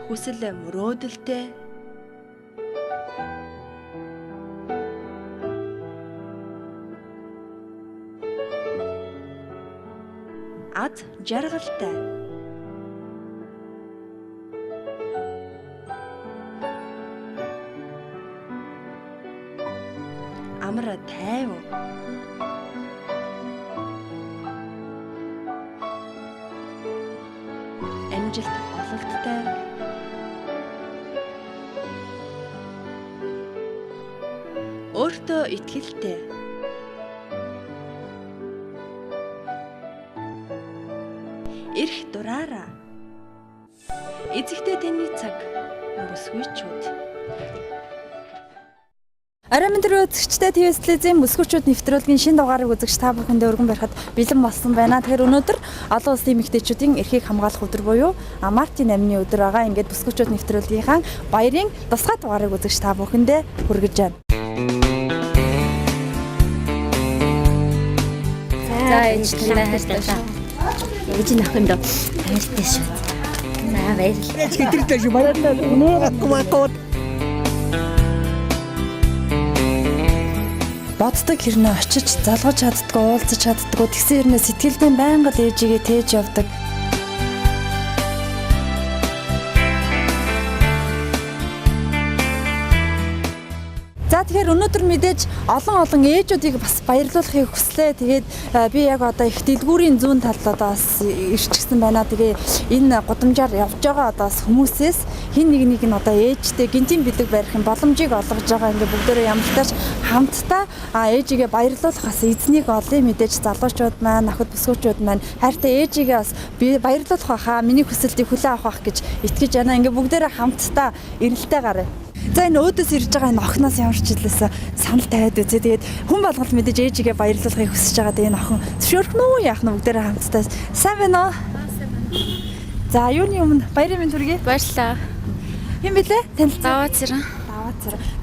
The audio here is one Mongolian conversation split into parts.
хүсэл мөрөөдөлтэй аз жаргалтай амар тайван амжилт ололттой өөртөө итгэлтэй эрх дураараа эзэгтэй таны цаг бүсгүйчүүд Арай мэдрэг үзэгчтэй ТV телевизийн бүсгүйчүүд нэвтрүүлгийн шинэ дугаарыг үзэгч та бүхэндээ өргөн барихад бэлэн болсон байна. Тэгэхээр өнөөдөр олон улсын эмэгтэйчүүдийн эрхийг хамгаалах өдөр буюу Мартин амины өдөр байгаа. Ингээд бүсгүйчүүд нэвтрүүлгийнхаа баярын тусгай дугаарыг үзэгч та бүхэндээ хүргэж байна. За энэ танай хайртай шүү. Ээж нь ах юм доо. Хайртай шүү. Наа баярлалаа. Хэдэртэй шүү баярлалаа. Боддог хэрнээ очиж залгаж чаддгүй, уулзаж чаддгүй тэгсэн хэрнээ сэтгэлдээ байнга л ээжигээ тээж явдаг. За тэгэхээр өнөөдөр мэдээж олон ээжүүдийг бас баярлуулахыг хүслээ. Тэгээд би яг одоо их дэлгүүрийн зүүн талд одоо бас ирчихсэн байна. Тэгээ энэ гудамжаар явж байгаа одоо хүмүүсээс хин нэг нь одоо ээжтэй гинтийн бэлэг барих боломжийг олгож байгаа. Ингээ бүгдээрээ ямар ч тач хамтдаа ээжигээ баярлуулахаас эзнийг олъё. Мэдээж залуучууд маань, охид бүсгүйчүүд маань хайртай ээжигээ бас би баярлуулах байхаа. Миний хүсэлтийг хүлээн авах байх гэж итгэж байна. Ингээ бүгдээрээ хамтдаа эрэлтээ гараа. За энэ өөдөөс ирж байгаа энэ охноос ямар ч хэлээсээ санал тавиад үзье. Тэгээд хүн болгол мэдээж ээжигээ баярлуулахыг хүсэж байгаа. Тэгээд энэ охин зөвшөөрөх нь яах нь бүгдээрээ хамтдаа сайн байна уу? За юуны өмнө баярын мэнд хүргэе. Баярлалаа. Хэн блэ? Танилцаа.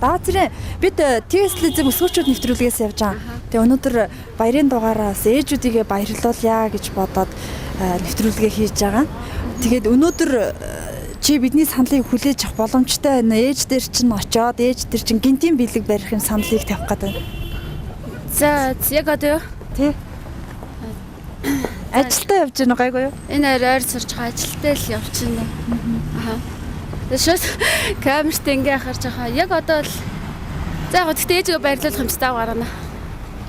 Даваа цэрэн. Бид ТV телевизийн бүсгүйчүүд нэвтрүүлгээс явж байгаа. Тэгээ өнөөдөр баярын дугаараас ээжүүдийгээ баярлуулъя гэж бодоод нэвтрүүлгээ хийж байгаа. Тэгээд өнөөдөр чи бидний саналыг хүлээж авах боломжтой байна. Ээж дээр чинь очоод ээж дээр чинь гинтийн бэлэг барих юм саналыг тавих гэдэг. За яг одоо юу? Тий. Ажилдаа явж байна гайгүй юу? Энэ ойр сурч байгаа ажилдаа л явж байна. Аха. Тэшээс камерт ингээ харж байгаа. Яг одоо л за яг тэгтээ ээжгээ баярлуулах юмстай гарна.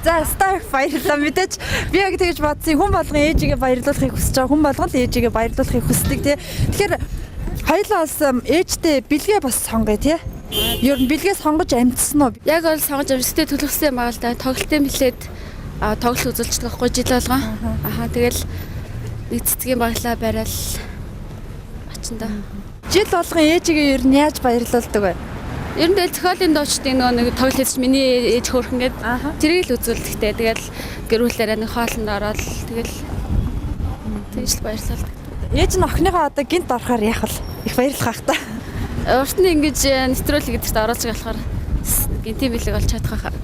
За стаф баярлалаа мэдээж би яг тэгж бодсон. Хүн болгон ээжигээ баярлуулахыг хүсэж байгаа. Хүн болгон л ээжигээ баярлуулахыг хүсдэг тий. Тэгэхээр хоёулаа бас ээжтэй бэлгээ бас сонгоё тий. Ер нь бэлгээ сонгож амжсан уу? Яг бол сонгож амжстэй төлөвлөсөн юм байгаа л да. Тоглолтын билет тоглолт үзүүлж байгаа хгүй жил болгоо. Аха тэгэл нэг цэцгийн баглаа барайл очиндоо. Жил болгон ээжигээ ер нь яаж баярлуулдаг вэ? Ер нь тэгэл зохиолын дуучдын нэг тоглолт хийж миний ээж хөөрхөн гээд тэрийг л үзүүлдэхтэй. Тэгэл гэрүүлээрээ нэг хоолнд ороод тэгэл тэгж л баярлуулдаг. Ээж нь охиныхоо одоо гинт орохоор яах вэ? Их баярлах хах та. Урт нь ингэж нэвтрүүлэг гэдэгт оруулж болохоор гинтийн бэлэг болж чадах хаа.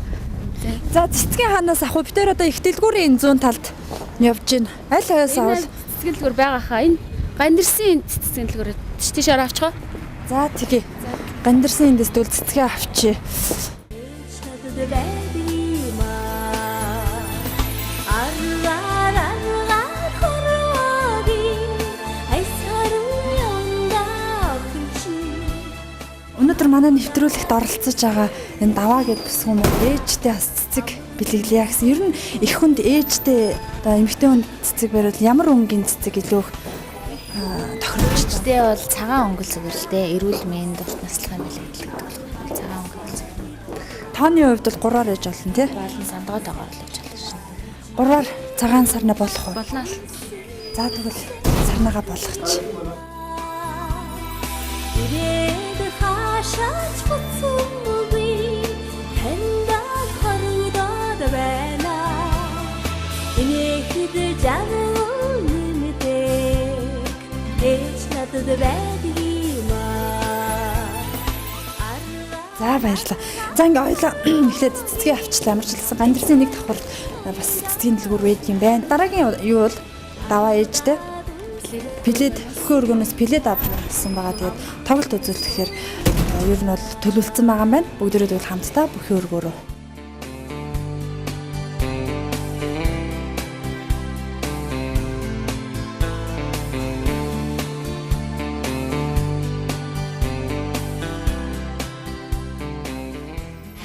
За цэцгийн ханаас ах уу битээр одоо их дэлгүүрийн зүүн талд явж байна. Аль хаяас авал цэцгийн дэлгүүр байгаа хаа. Энэ гандирсын цэцгийн дэлгүүр тийшээр авчихаа. За тэгье. Гандирсын эндээс дүүл цэцгээ авчи. Өнөөдөр манай нэвтрүүлэгт оролцож байгаа энэ даваа гэдэг бүсгүн ээжтэй бас цэцэг бэлэглэе гэсэн. Ер нь их хүнд ээжтэй одоо эмэгтэй хүнд цэцэг бариул ямар өнгийн цэцэг илүү тохиромжтой бол цагаан өнгөл зүгээр л дээ. Эрүүл мэнд урт наслахын бэлгэлдэг бол цагаан өнгөл зүгээр. Тооны хувьд бол 3-аар ээж болно тий? Болно сандгоод байгаа л ээж болно шин. 3-аар цагаан сарна болох уу? Болно л. За тэгвэл сарнаага болгоч. Шаач буцуугүй тандаа хорогдоод байна. Энийхэд жанаа нэмдэг ээж надад байдгиймаа. За баярлалаа. За ингээ ойлоо эхлээд цэцгээ авчлаа амарчлсан. Гандирсын нэг давхар бас цэцгийн дэлгүүр байдаг юм байна. Дараагийн юу бол даваа ээжтэй Плед бүхэн өргөнөөс плед авсан байгаа. Тэгээд тоглолт үзүүлэхээр ер нь бол төлөвлөсөн байгаа юм байна. Бүгдээрээ тэгвэл хамтдаа бүхэн өргөөрөө.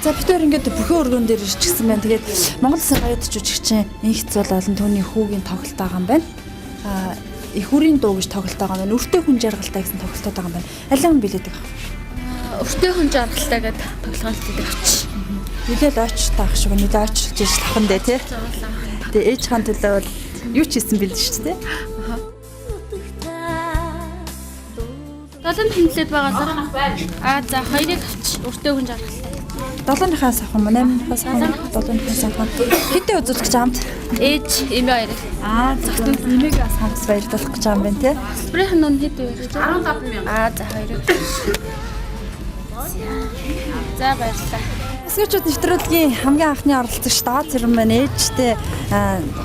За битээр ингээд бүхэн өргөн дээр ирчихсэн байна. Тэгээд Монгол Улсын баяд жүжигчин инх цол олон түүний хүүгийн тоглолт байгаа юм байна. Их үрийн дуу гэж тоглолт байгаа юм байна. Өртөө хүн жаргалтай гэсэн тоглолтод байгаа юм байна. Алин билээдэг. Өртөө хүн жаргалтай гэдэг тоглоомд гэдэг авч. Нилээд очч таах шиг нилээд очилж иж лахан дээ тий. Тэгээ ээж хаан төлөө бол юу ч хийсэн бил шүү дээ. Долоон хэмлээд байгаа. За хоёрыг авч өртөө хүн жаргалтай. 7-ныхаас авах юм, 8-ныхаас авах юм, 7-ныхаас авах. Хитэ үзүүлэх гэж хамт. Ээж эмээ хоёрыг. Зөвхөн нэмийг бас хамт баярлуулах гэж байгаа юм байна тий. Спрейхэн нүн хэд вэ? 15,000. За хоёрыг. За баярлалаа. Өсгөөчүүд нэвтрүүлгийн хамгийн анхны оролцогч Даа Цэрэн байна. Ээжтэй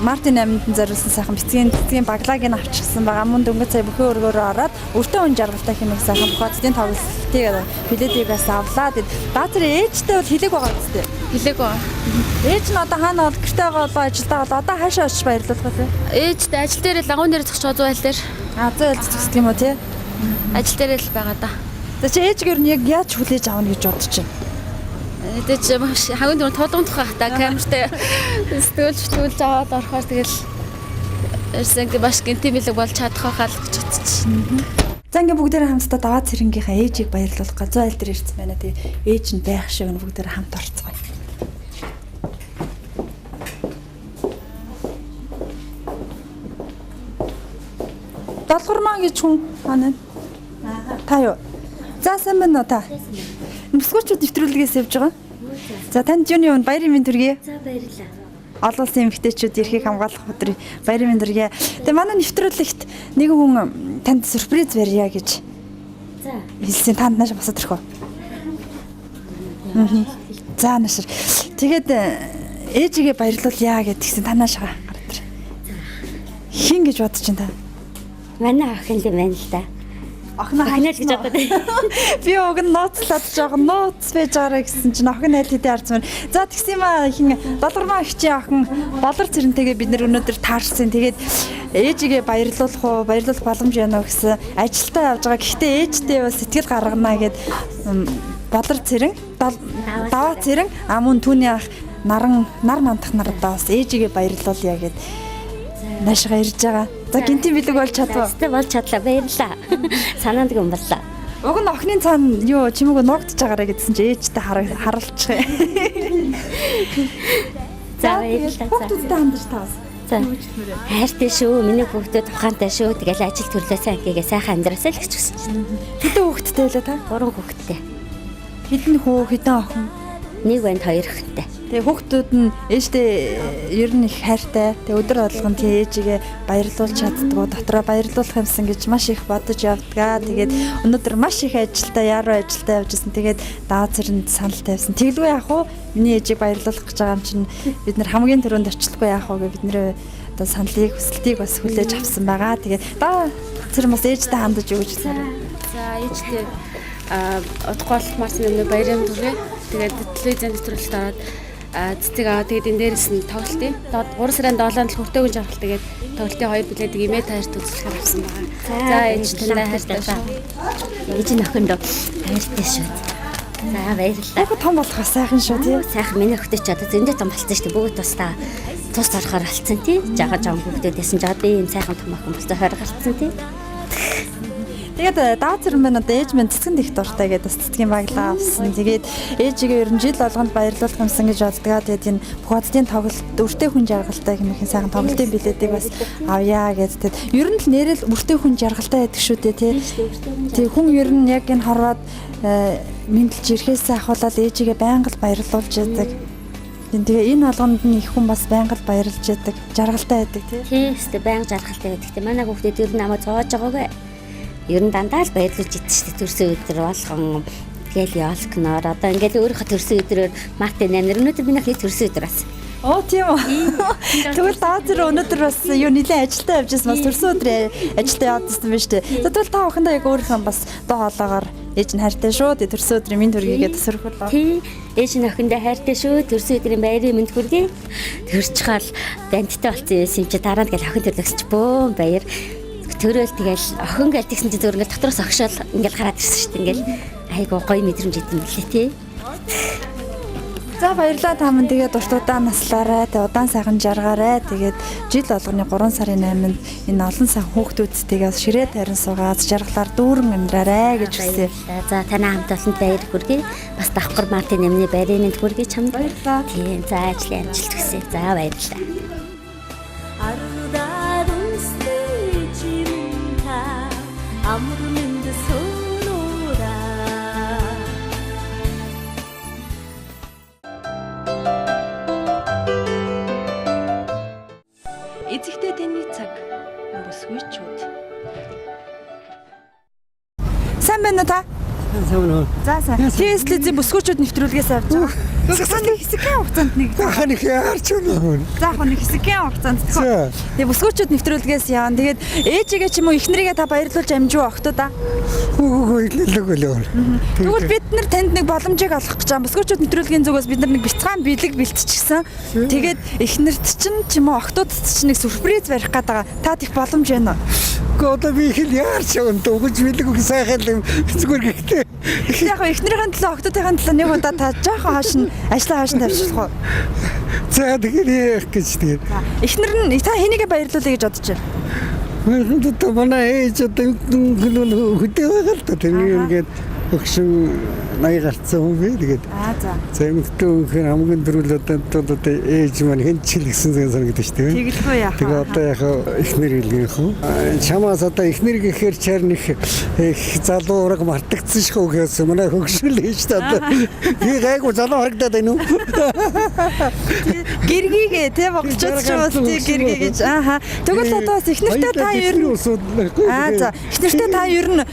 Мартин аминд зориулсан сайхан бицгийн баглагийг авчихсан байгаа. Мөн дөнгөж сая бүхэн өргөөрөө ороод өртөө хүн жаргалтай хэмээх сайхан бохоцдын тоглолтыг билетигээс авлаа. Тэгээд Даа Цэрэн ээжтэй бол хилэг байгаа үстэй. Хилэг ба. Ээж нь одоо хаана бол гэртээ байгаа ажилдаа бол одоо хаашаа очиж баярлуулах вэ? Ээжтэй ажил дээр л агуун дээр зогсож байгаа 100 айл дээр. 100 айл зогсдог юм уу тий? Ажил дээр л байгаа да. За чи ээжгээр нь яг яаж хүлээж аавна гэж бодож чинь? Тэгэж хавын дөрөв тулгуундах байх та камертай сэтгэлж аваад орохоор тэгэл эрсэнг баш гинти мэлэг болж чадах байхаа л гэж бодчих. За ингээ бүгдээрээ хамтдаа Даа Цэрэнгийнхаа ээжийг баярлуулах гэж 100 айл дээр ирсэн байна. Тэгээ ээж нь байх шиг нь бүгдээрээ хамт орцгоё. Долгормаа гэж хүн манай. Та юу? За сайн байна уу та? Бүсгүүчүүд нэвтрүүлгээс явж байгаа. За танд юуны өмнө баярын мэнд хүргэе. За баярлалаа. Олон улсын эмэгтэйчүүд эрхийг хамгаалах өдрийн баярын мэнд хүргэе. Тэгээ манай нэвтрүүлэгт нэгэн хүн танд сюрприз барья гэж. За. Хэлсэн танд нааш босоод ирэх үү? За нааш. Тэгээд ээжигээ баярлуулъя гэдгийгсэн танааш гараад ир. Хин гэж бодож чинь та? Манай охин л байна л да. Охин Охин л гэж бодоод. Би уг нь нууцлаад жоохон нууц байж байгаараа гэсэн чинь охин айл хэдийн арц мэн. За тэгсэн юм аа хин Долгормаа охчин охин Болор Цэрэнтэйгээ бид нэр өнөөдөр таарсан. Тэгээд ээжигээ баярлуулах уу, баярлуулах боломж яана гэсэн ажилдаа явж байгаа. Гэхдээ ээжтэй бас сэтгэл гаргана гэд Болор Цэрэн, Даа Цэрэн мөн түүний ах нар мандах нарадаа бас ээжигээ баярлуулъя гэд наашгаа ирж байгаа. За гинтийн бэлэг болж чадваа. Болж чадлаа баярлалаа. Санаанд гомблаа. Уг нь охины цаана юу чимээгөө нуугдж байгаараа гэдсэн чи ээжтэй харуулчих. За баярлалаа. Хүүхдүүдтэй хандаж таас. За. Хайртай шүү. Миний хүүхдүүд ухаантай шүү. Тэгэл ажил төрлөөсөө ангигээ сайхан амьдрасаа л гэж хүсэж байна. Хэдэн хүүхэдтэй лээ та? 3 хүүхэдтэй. Хэдэн хүү, хэдэн охин? Нэг банд 2 охинтой. Тэгээ хүүхдүүд нь ээжтэй ер нь их хайртай. Тэгээ өдөр болгон тий ээжигээ баярлуулж чаддгаа, дотроо баярлуулах юмсан гэж маш их бодож явдгаа. Тэгээд өнөөдөр маш их ажилдаа, яруу ажилдаа явж исэн. Тэгээд Даа Цэрэнд санал тавьсан. Тэглгүй яах вэ? Миний ээжийг баярлуулах гэж байгаа юм чинь бид нар хамгийн түрүүнд очихгүй яах вэ гэж бид нэр одоо саналыг, хүсэлтийг бас хүлээж авсан байгаа. Тэгээд Даа Цэрэн бас ээжтэй хандаж өгч байна. За ээжтэй удахгүй Мартин өмнө баярын хүргэе. Тэгээд телевизэн нэвтрүүлэлт ороод цэцэг аваа. Тэгээд энэ дээрээс нь тоглолтын 3 сарын 7-нд л хүртээгүн жаргал тэгээд тоглолтын 2 билетийг имээ таарт үзүүлэхээр авсан байгаа. За ээж тандаа хайртай шүү. Ээж нь охинд хайртай шүү. За баярлалаа. Айгу том болох бас сайхан шүү тий. Сайхан миний охид ч одоо зөндөө том болчихсон шүү дээ. Бүгд тусдаа тус орохоор болцсон тий. Жага хүүхдүүдээс нь жаад ийм сайхан том охин болцоо 20 гарцсан тий. Тэгээд Даа Цэрэн байна одоо ээж минь цэцгэн их дуртай гэдэг бас цэцгийн баглаа авсан. Тэгээд ээжигээ ер нь жил болгонд баярлуулах юмсан гэж боддгаа. Тэгээд энэ бохоцдын тоглолт өртөө хүн жаргалтай хэмээх сайхан тоглолтын билетийг бас авъя гэдэг. Ер нь л нэрэл өртөө хүн жаргалтай байдаг шүү дээ тий. Тэг хүн ер нь яг энэ хорвоод мэдлж ирэхээсээ ахуулаад ээжигээ байнга л баярлуулж яадаг. Тэгээ энэ болгонд нь их хүн бас байнга л баярлж яадаг. Жаргалтай байдаг тий. Тий, өстө байнга жаргалтай байдаг. Тэ манай хүүхдүүд ер нь намайг зоож байгаагүй. Ер нь дандаа л баярлуулж идэж штэ төрсөн өдөр болгон тэгэл яалкноор одоо ингээл өөрийнхөө төрсөн өдрөөр Мартин нэр өнөөдөр миний төрсөн өдөр бас Оо тийм үү. Тэгвэл та тэр өнөөдөр бас юу нэлээд ажилдаа явж байсан бас төрсөн өдрөө ажилдаа явдсан байна шүү дээ. Тэгвэл та охиндоо яг өөрийнхөө бас доо хоолоогоор ээж нь хайртай шүү. Тэгээ төрсөн өдрийн минь төргийгээ тасархуулаа. Тий. Ээж нь охиндоо хайртай шүү. Төрсөн өдрийн баярын мэнд хүргэе. Төрчихвол бандтай болсон юм чи дараа нь гэл охин төрлөксч бөө баяр. Төрөөл тэгэл охин гэл тэгсэн чи зөв ингээл дотроос огшоол ингээл гараад ирсэн шүү дээ. Ингээл айгуу гоё мэдрэмж идэв юм лээ тий. За баярлалаа та мань тэгээд урт удаан наслаарай. Тэгээд удаан сайхан жаргаарай. Тэгээд жил болгоны 3 сарын 8-нд энэ олон сайхан хүүхдүүдтэйгээ ширээ тарин суугаад жаргалаар дүүрэн амьдраарай гэж хүсье. За танай хамт олонд баяр хүргэе. Бас давхар Мартин нэмний баярын мэнд хүргэе чамд. Баярлалаа. Тийм за ажлын амжилт хүсье. За баярлалаа. Эзэгтэй таны цаг бүсгүйчүүд. Сайн байна уу та? Сайн. За сайн. TS-ийн бүсгүйчүүд нэвтрүүлгээс авч байгаа. Гэхдээ нэг хэсэгхэн хугацаанд нэг. Хань яарч юм. За яг нэг хэсэгхэн хугацаанд тэгэхээр. Тэгээ бүсгүйчүүд нэвтрүүлгээс явна. Тэгээд ээжигээ ч юм уу эхнэрийгээ та баярлуулж амжуу огтоо да. Тэгвэл бид нар танд нэг боломжийг олох гэж байгаа. Бүсгүйчүүд нэвтрүүлгийн зүгээс бид нар нэг бяцхан бэлэг бэлтчихсэн. Тэгээд эхнэрт чинь ч юм уу огтуд чинь нэг сүрприз барих гээд байгаа. Та их боломж байна уу? Одоо би их яарч юм дуугаж бэлэг үг сайхан юм. Зүгээр гэхдээ. Яг эхнэрийн төлөө огтуудын төлөө нэг удаа та жоохон хоош нь ажлаа хоош нь тавьчихлах уу? За тэгэхээр гэж тэгээд. Эхнэр нь та хэнийгээ баярлуулъя гэж бодож байна. Одоо манай ээж одоо хөдөө байгаа л да тэрний ингээд өгшин 80 гарцсан хүн би тэгээд. За. За эмэгтэй хүн хамгийн дөрөв одоо ээж маань хэн ч гэсэн санагдаж шүү дээ. Тэгэлгүй яах вэ? Тэгээ одоо яг эхнэр хэлгийнх үү. Чамаас одоо эхнэр гэхээр чарн их залуу ураг мартагдсан шүү гэсэн манай хөгшрөл хийж та одоо би гайгүй залуу харагдаад байна уу? Гэргийгээ тэ богцож ч бас тий гэргээ гэж. Ааха. Тэгвэл одоо бас эхнэртэй та ер нь за эхнэртэй та ер нь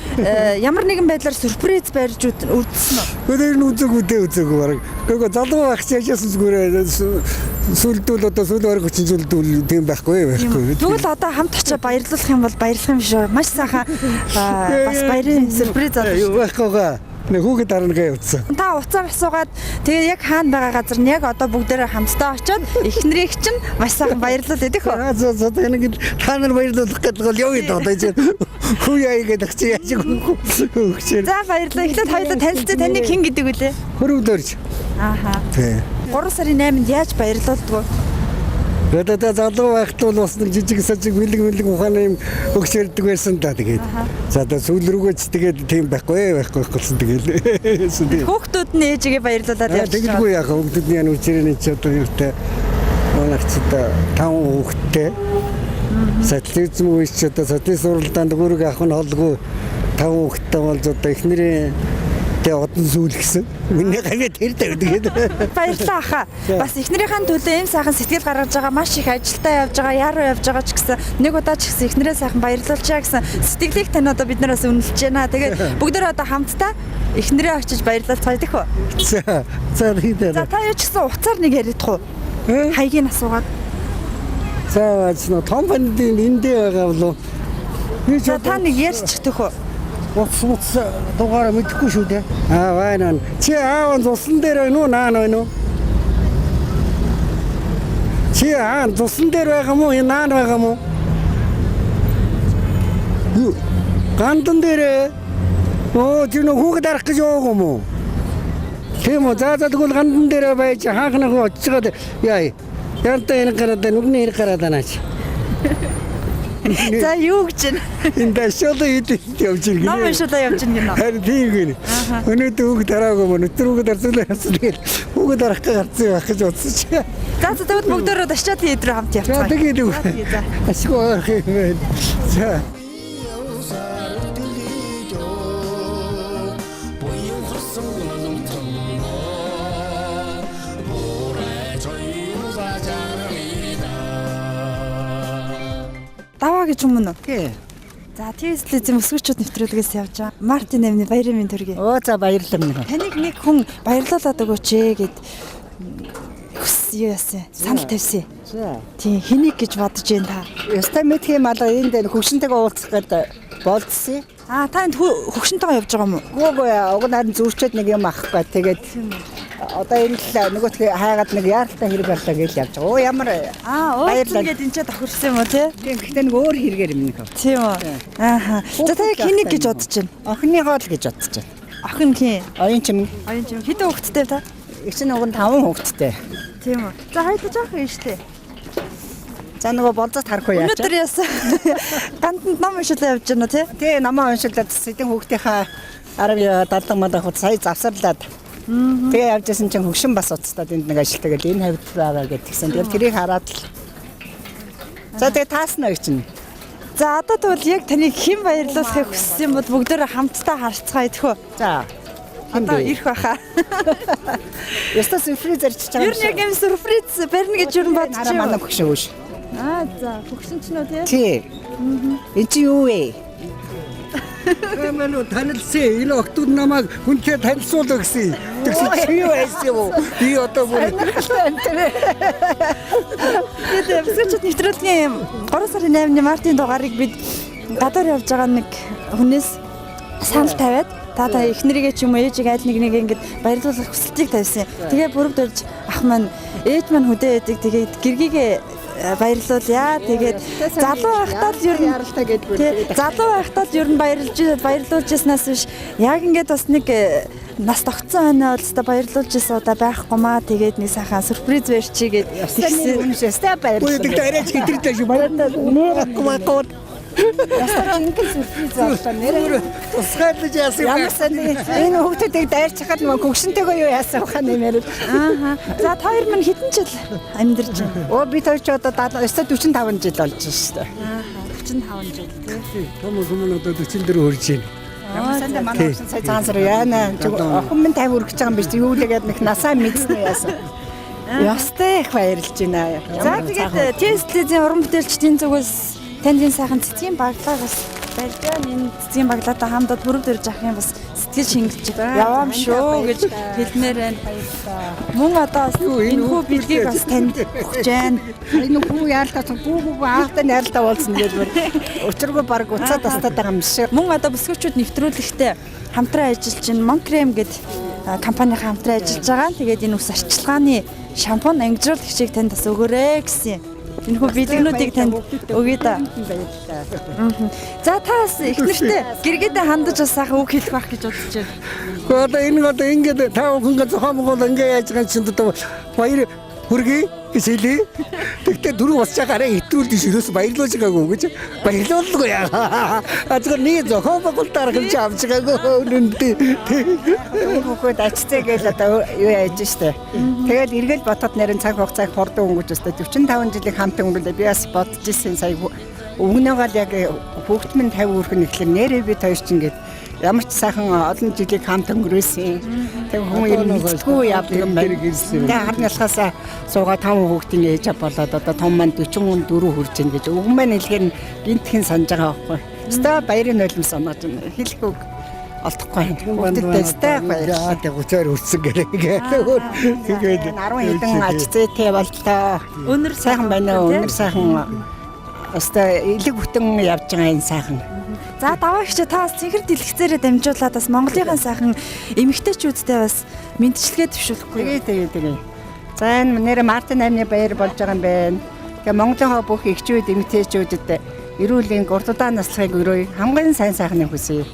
ямар нэгэн байдлаар сүрприз барьж үрдсэн үү? Өөр нь үзээгүй бараг. Гэхдээ залуу байх ч яжсэн зүгээр сүлдүүл одоо сүл бараг хүчин сүлдүүл тийм байхгүй. Тэгвэл одоо хамт очиж баярлуулах юм бол баярлах юм шүү. Маш сайхан бас баярын сүрприз юу байхгүй. Нэг хүүхэд дараагаа явуулсан. Та уцаар асуугаад тэгээ яг хаана байгаа газар нь яг одоо бүгдээрээ хамтдаа очиод эхнэрийг чинь маш сайхан баярлуул гэдэг хөө. За нэг та нар баярлуулах гэдэг бол юу гэдэг одоо чинь хүү яа гэдэг чи яаж хөгчээр. За баярлалаа. Эхлээд хоёулаа танилцээ таны хэн гэдэг үлээ? Хөрөвдөрч. Ааха. Тий. 3 сарын 8-нд яаж баярлуулдаг вэ? Тэгээд залуу байхад бол бас нэг жижиг сажиг бэлэг ухааны юм өгчэрдэг байсан да тэгээд. За одоо сүүл рүүгөөч тэгээд тийм байхгүй болсон тэгээд. Хүүхдүүд нь ээжигээ баярлуулаад явж байгаа. Тэгэлгүй яах хүүхдүүдний өчрөний ч одоо юутай манайчтай 5 хүүхэдтэй. Социализм үеч одоо социализм суралдаанд өөрийгөө авах нь холгүй 5 хүүхэдтэй болж одоо эхнэрийн одон зүйл гэсэн. Миний гавьяа тэр тавьдаг. Баярлалаа аха. Бас эхнэрийнхээ төлөө энэ сайхан сэтгэл гаргаж байгаа маш их ажилдаа явж байгаа, яруу явж байгаа ч гэсэн нэг удаа ч гэсэн эхнэрээ сайхан баярлуулчаа гэсэн сэтгэлийг тань одоо бид нараас үнэлж байна. Тэгээд бүгдээ одоо хамтдаа эхнэрээ очиж баярлалцгаая гэх үү? За хийдэ. За та юу ч гэсэн уцаар нэг яригдах уу? Хаягийг асуугаад. За том бандын эндээ байгаа болов. За та нэг ярьчих төхөө. Уц дугаараа мэдэхгүй шүү дээ. Вайнаа. Чи аав цусан дээр байна уу, наан байна уу? Чи аав цусан дээр байгаа мó, наан байгаа мó? Юу? Гандан дээр. Тэр нэг хүүхэд арах гэж яваагүй мó? Тийм үү, за тэгвэл гандан дээр байж хаахнах очиод яа. Янта энэ гараад нүгний хэрэг гараад анаач. За юу гэж байна? Энэ дэшолоо явж иргэнэ. Ном уншуулаа явж иргэнэ. Харин тийм гэнэ. Өнөөдөр хүүхд дараагүй мөн. Өтөр хүүхд дарсуулаа яасан тэгэл хүүхд дарах гарцсан байх гэж бодсон чи. За тэгвэл бүгдөө дашчаад хийдрээ хамт явцгаа. Тэгээд үү. Ашгүй орох юм байна. За. Даваа гэж юм уу? Тий. За TS-ийн өсгөгчд нэвтрүүлгээс явж байгаа. Мартин нэмний баярын мэнд төргий. За баярлалаа минь. Таныг нэг хүн баярлуулаад өгөөч ээ гэд юу яасан? Санал тавьсан. За. Тийм хэнийг гэж бодож байна та? Ястай мэд юм алга энд хөвшинтэйгээ уулзах гэдэг болдсон. Та энд хөгшөнтэйгээ явж байгаа юм уу? Гүг уг нарийн зүрчээд нэг юм авахгүй. Тэгээд одоо энэ л нөгөөдхөө хайгаад нэг яаралтай хэрэг байлаа гэж явж байгаа. Оо ямар Уулзсан гэдээ энэ ч тохирсон юм уу тий? тийм гэхдээ нэг өөр хэрэгээр юм нэг. Тийм үү. Ааха. За та яг хэнийг гэж бодож байна? Охиныгоо л гэж бодож байна. Охин хин. Оюун чим Хэдэн хүүхэдтэй та? чинь уг нь 5 хүүхэдтэй. Тийм үү. За хоёул жоохон юм штэ. За нөгөө болзот харах уу яач? Өнөөдөр яасан. Ганданд ном уншилаа явж байна тий? Тий намаа уншилаад сэдэн хүүхдийнхаа 10 70 мадах сая завсарлаад. Тэгээ явжсэн чинь хөгшин бас уцтаад энд нэг ажилтаа гэл энэ хавьд байгаа гэдгсэн. Тэгээ тэрийг хараад л. За тэгээ таасна гэж чинь. За одоо тэгвэл яг таныг хэн баярлуулахыг хүссэн бол бүгдөө хамтдаа харцгаа идэх үү? За. Одоо ирэх байхаа. Яста сюрприз зарчиж байгаа юм. Ер нь яг юм сюрприз барина гэж юу бодож Араа манай хөгшин үүш. За хөгшин ч нөө тий? Тий. Энд чи юу вэ? Эмэнүү танилцсан. Энэ октод намайг хүнтэй танилцуулах гэсэн. Тэгсэн чи юу байсан юу? Би одоо бүр Тэгээд бисгчд нэвтрүүлгийн 3 сарын 8-ны мартын дугаарыг бид гадуур явж байгаа нэг хүнээс санал тавиад та эхнэрийгээ ч юм уу ээжийг аль нэг ингэж баярлуулах хүсэлтийг тавьсан. Тэгээ бүрэгдүүлж ах маань ээж маань хөдөө эдэг тэгээд гэргийгээ баярлуулъя. Тэгээд залуу байхдаа л ер нь яралтай гэдгээр. залуу байхдаа л ер нь баярлуулж яснаас биш яг ингээд бас нэг нас тогтсон хойно бол баярлуулж ясаа удаа байхгүй маа. Тэгээд нэг сайхан сюрприз барьчи гэд тэгсэн. Ястай баярлалаа. Үүд дээрэж хитрэлтэй шүү. Баярлалаа. Ястаа чинхэн сюрприз боллоо нэрээ. Тусгаарлаж яасан юм. Ямарсан энэ хүүхдүүдийг дайрч хахад нөгөө хөгшөнтэйгөө юу яасан баха нэмэр. Ааха. За та хоёр минь хэдэн жил амьдарч байна? Оо би тооч одоо 45 жил болж шүү дээ. Ааха. 45 жил тий. Том хүмүүс одоо 44 хүрж байна. Ямарсан Манай охин сая цаансар яана. Охин минь 50 хүрэх гэж байгаа юм биш. Юу л гээд нэг насаа мэдснэ яасан. Ястай их баярлж байна. За тэгээд тестлизийн уран бүтээлчдийн зүгээс танд энэ сайхан цэцгийн баглаа бас барьж байна. Энэ цэцгийн баглаатай хамтдаа бүрд ирж авах юм бас сэтгэл шингэлж яваам шүү гэж хэлмээр байна. Мөн одоо энэ хүү билгийг бас танд өгч байна. Энэ хүү яалтаа бүү аахтай найралтаа уулзна гэж бүр өчргөө баг уцаад тастаад байгаа юм шиг. Мөн одоо бүсгүүчүүд нэвтрүүлэхдээ хамтран ажиллаж байна. Монкрем гэд компанийн хамтран ажиллаж байгаа. Тэгээд энэ ус арчилгааны шампунь ангижруулагчийг танд бас өгөөрэй гэсэн. Энэ хүү бэлгнүүдийг танд өгье да. За таас эхнэртэй гэргээдээ хандаж бас сайхан үг хэлэх байх гэж бодож байна. Гэхдээ одоо ингээд тав хүн зохион байгуул ингээд яаж байгаа чинь одоо баяр хүргэе гэж хэлээ. Тэгтээ дөрөв босч байгаараа хэтрүүлдэж ерөөс баярлуулж байгаагүй гэж баярлуулгүй яа. Зүгээр нэг зохион байгуулалтаар хэлж авч байгаагүй үнэндээ. Хүүхэд ачцээ гээл одоо юу яаж штэ. Тэгээд эргэл ботод нэрэн цаг хугацааг хурдан өнгөж өстой 45 жилийн хамтан өнгөлөө би бас бодож ирсэн сая өвгнөөгөл яг хүүхэд минь 50 хүрэх нь ихлээр нэрээ би тоош чинь гээд ямар ч сайхан олон жилиг хамт өнгөрөөсөн. Тэг хүмүүс юм мэдгүй явдаг юм байна. Тэгээ харны алхаасаа суугаа 5 хүүхдийн ээж болоод одоо том маань 44 хүрч ийн гэж өвгөн маань хэлгээр нь гинтхэн санаж байгаа байхгүй. Ста баярын нулим санаж байна. Хэлэх үг олдохгүй юм. Хүүхдтэй ста баяр. Тэг 30-аар хүрсэн гэрээ. Тэгээд 10 хэдэн аж зээтэй боллоо. Өнөр сайхан байна уу? Өнөр сайхан. Ста элэг бүтэн явж байгаа энэ сайхан. За даваагч та бас цэнхэр дэлгэцээрээ дамжуулаад бас Монголынхаа сайхан эмэгтэйчүүдтэй бас мэдчилгээ төвшүүлэхгүй. Тэгээ. За энэ нэр Мартин 8-ны баяр болж байгаа юм байна. Тэгээ Монголынхаа бүх эхчүүд эмэгтэйчүүдэд эрүүлийн урдудаа наслахыг өрөөе. Хамгийн сайн сайхны хүсье.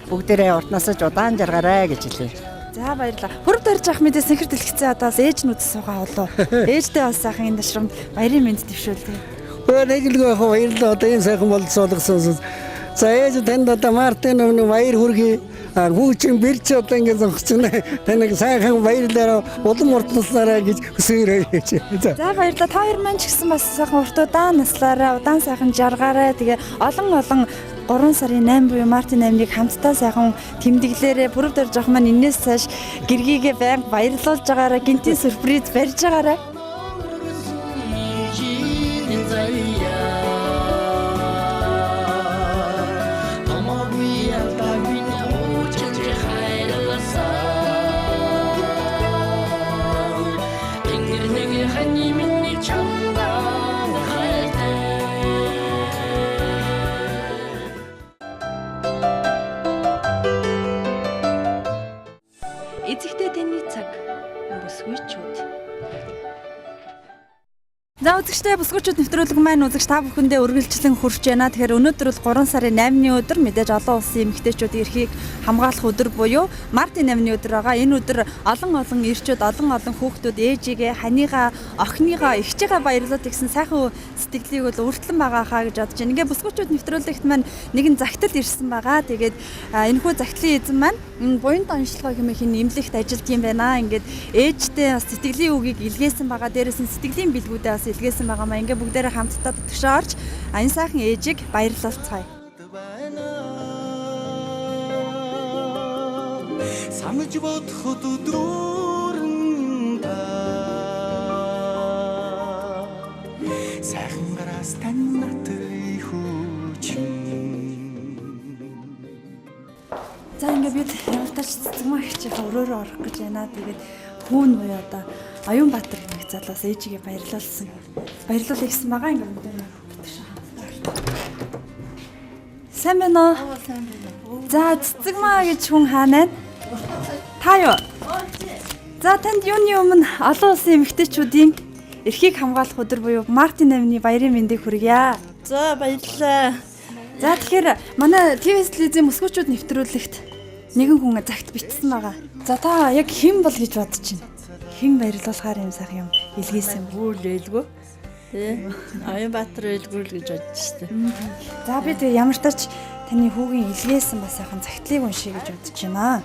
Бүгдээрээ уртнасаж удаан жаргаарай гэж хэлье. За баярлалаа. Хөрөг дөрж авах мэдээ цэнхэр дэлгэцээ одоо ээж нүд суугаа болоо. Ээжтэй бас сайхан энэ ташрамд баярын мэнд төвшүүлье. Нэг л гоо баярлалаа. Одоо энэ сайхан болцоолгосон. За ээж танд одоо Мартин өнөө баяр хүргэе. Хүүчин бэрч одоо ингэ зогсчихно. Таныг сайхан баярлалаа. Улам уртнаслаарай гэж хүсээрэй гэж. За баярлалаа. Та хоёр маань ч гэсэн бас сайхан уртудаа наслаарай. Удаан сайхан жаргаарай. Тэгээ олон 3 сарын 8 буюу Мартин 8-ыг хамтдаа сайхан тэмдэглээрээ бүрэг дөрж авах маань энэс цааш гэргийгээ байнга баярлуулж байгаарай. Гинтийн сюрприз барьж байгаарай. Tingir За үзэгчдээ бүсгүүчүүд нэвтрүүлэг маань үзэгч та бүхэндээ үргэлжлэн хүрч байна. Тэгэхээр өнөөдөр бол 3 сарын 8-ны өдөр мэдээж олон улсын эмэгтэйчүүдийн эрхийг хамгаалах өдөр буюу Мартин 8-ны өдөр байгаа. Энэ өдөр олон ирчүүд, олон хүүхдүүд ээжигээ, ханыгаа, охиныгаа, эгчээгээ баярлуулдаг гэсэн сайхан сэтгэлийг бол өртлөн байгаа хаа гэж бодож байна. Ингээ бүсгүүчүүд нэвтрүүлэгт маань нэгэн загтал ирсэн байгаа. Тэгээд энэхүү загтлын эзэн маань буянт онцлогоо хэмээх нэмлэгт ажилт юм байна. Ингээд ээжтэй бас сэтгэлийн үгийг илгээсэн байгаа. Дээрээс нь сэтгэлийн бэлгүүдээ бас илгээсэн байгаа маа. Ингээ бүгдээрээ хамтдаа төшөө орж энэ сайхан ээжийг баярлуулцгаая. Самж бодоход өдрөөрн та сайхан гараас тань натыг хүчин. За ингээ бид ямар тач цэцэгмаа хичээхээ өрөөрөө орох гэж байна. Тэгээд хүүн буюу одоо Оюнбаатар гэх залуус ээжигээ баярлуулъя гэсэн байгаа. Ингээ бүгдээрээ төшөө хамтдаа. Сайн байна уу? За цэцэгмаа гэж хүн хаана байна? Та юу? За танд юуны өмнө олон улсын эмэгтэйчүүдийн эрхийг хамгаалах өдөр буюу Мартин 8-ны баярын мэндийг хүргье. За баярлалаа. За тэгэхээр манай ТV телевизийн бүсгүүчүүд нэвтрүүлэгт нэгэн хүн загт бичсэн байгаа. За та яг хэн бол гэж бодож байна? Хэн баярлуулахаар юм сайхан юм илгээсэн Үйл ээлгөө. Тэ. Оюнбаатар ээлгүүр л гэж бодож штэ. За би тэг ямар тач таны хүүгийн илгээсэн бас сайхан загтлыг уншия гэж бодож байна.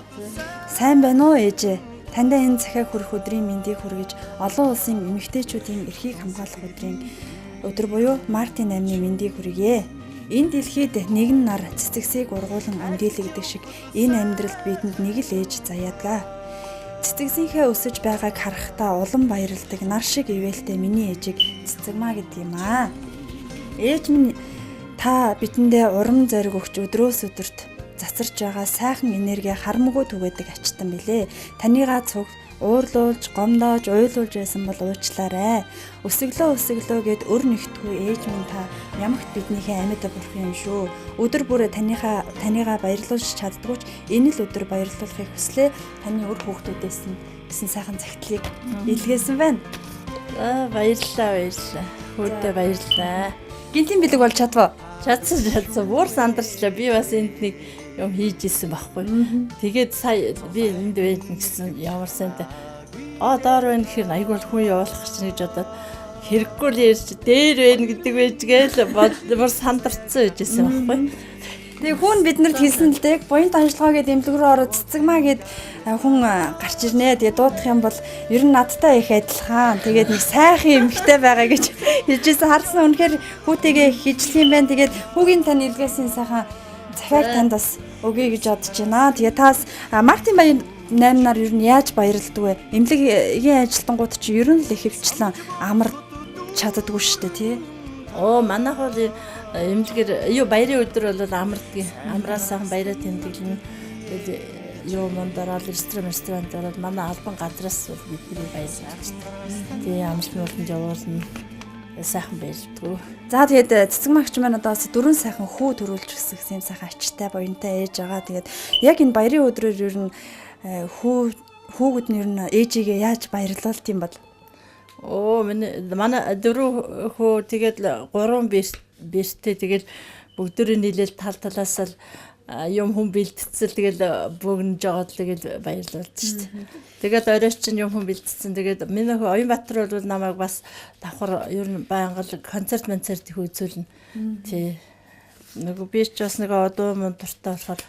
Сайн байна уу ээжээ? Тандаа энэ захиа хүрэх өдрийн мэндийг хүргэж олон улсын эмэгтэйчүүдийн эрхийг хамгаалах өдөр буюу Мартин 8-ны мэндийг хүргье. Энэ дэлхийд нэгэн нар цэцэгсийг ургуулan амьдэлэгдэг шиг энэ амьдралд бидэнд нэг л ээж заяадаг. Цэцэгсийнхээ өсөж байгааг харахтаа улам баярлдаг нар шиг ивэлтэй миний ээжийг цэцэгмаа гэдэг юм аа. Ээж минь та бидэндээ урам зориг өгч өдрөөс өдөрт цацарч байгаа сайхан энерги харамгүй түгээдэг ачтан билээ. Таныгаа цуг уурлуулж, гомдоож, уйлуулж байсан бол уучлаарай. Өсөглөө гэд өр нэгтгүй ээж минь та ямагт биднийхээ амьд бурх юм шүү. Өдөр бүрээ таныгаа баярлуулж чаддгүйч энэ л өдөр баярлуулахыг хүслээ. Таны өр хүүхдүүдээс нь гэсэн сайхан цагтлыг илгээсэн байна. За баярлалаа. Хөөдөө баярлалаа. Гинтийн бэлэг бол чадваа. Чадсан. Бүр сандарчлаа. Би бас энд нэг юм хийж исэн байхгүй. Тэгээд сая би энд байсан гэсэн ямар сантай. Доор байна гэхээр айгүй хүн явуулах гэж гэж бодоод хэрэггүй л ярьж дээр байна гэдэг байжгээл бүр сандарцсан байжсэн байхгүй. Тэгээ хүн биднэрт хэлсэн л дээ буянт онцлогоо гэдэг эмнэлэг рүү ороод цэцэгмаа гэд хүн гарч ирнэ. Тэгээ дуудах юм бол ер нь надтай их адилхан. Тэгээд нэг сайхан эмэгтэй байгаа гэж хэлжсэн харсан. Үнэхээр хүүтэйгээ хижлэх юм байна. Тэгээд хүүгийн тань илгээсэн сайхан захиаг танд бас өгье гэж бодож байна. Тэгээ таас Мартин баяр 8-нар ер нь яаж баярлдаг вэ? Эмнэлгийн ажилтнууд чи ер нь л их хөвчлэн амар чаддаггүй шүү дээ тий. Манайх бол эмнэлгээр баярын өдөр бол амардгийн. Амраас сайхан баяраа тэмдэглэн. Тэгээд мондорол ресторан ороод манай албан газраас бидний баярлаж байна. Тэгээ амралтын болонд явуулна. Сайхан баярлдаг. За тэгээд цэцэгмаагч маань одоо 4 сайхан хүү төрүүлж өсгсөн юм сайхан ачтай буянтай ээж байгаа. Тэгээд яг энэ баярын өдрөөр ер нь хүүгүүд нь ер нь ээжигээ яаж баярлуулт юм бол? Манай 4 хүү тэгээд 3 бэртэй тэгээд бүгдөө нийлээл талаас л юм хүн бэлтцэл тэгээд бөгнөж жоод тэгээд баярлуулж шүү дээ. Тэгээд оройч чинь юм хүн бэлтцсэн. Тэгээд миний хөө Оюнбаатар бол намайг бас давхар ер нь байнга концерт их үзүүлнэ. Тий. Нөгөө би ч бас нэг одоо дуртай болохоор